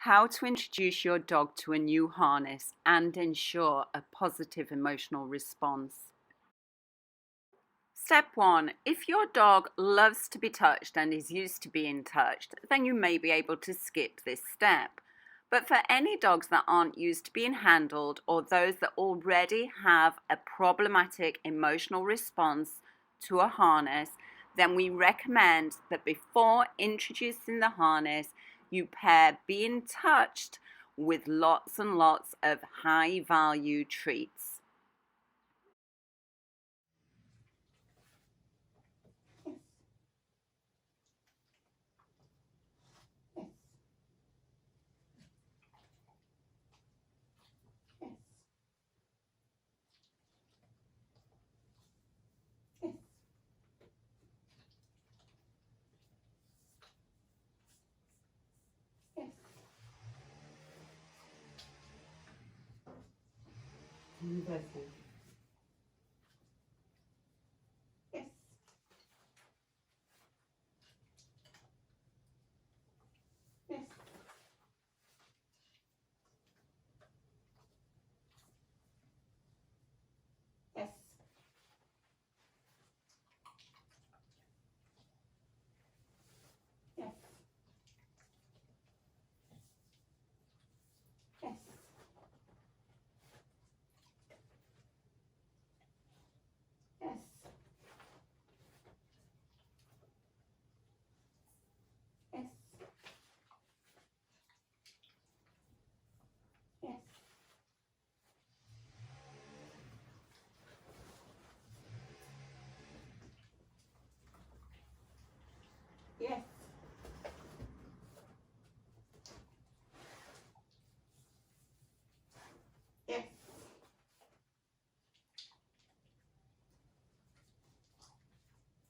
How to introduce your dog to a new harness and ensure a positive emotional response. Step 1. If your dog loves to be touched and is used to being touched, then you may be able to skip this step. But for any dogs that aren't used to being handled or those that already have a problematic emotional response to a harness, then we recommend that before introducing the harness, you pair being touched with lots and lots of high value treats.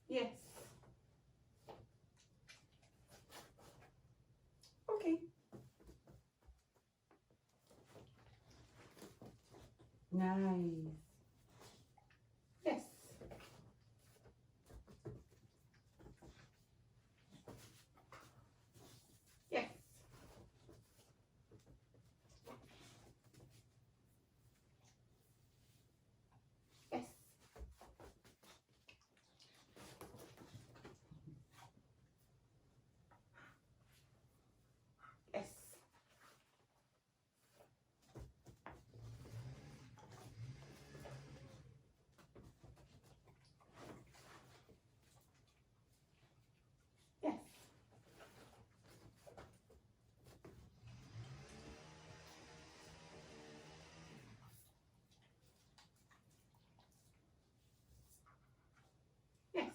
Yes. Okay. Nice. Yes. Yes. Yes. Yes. Yes. Yes.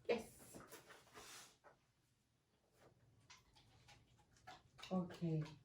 Yes. Okay.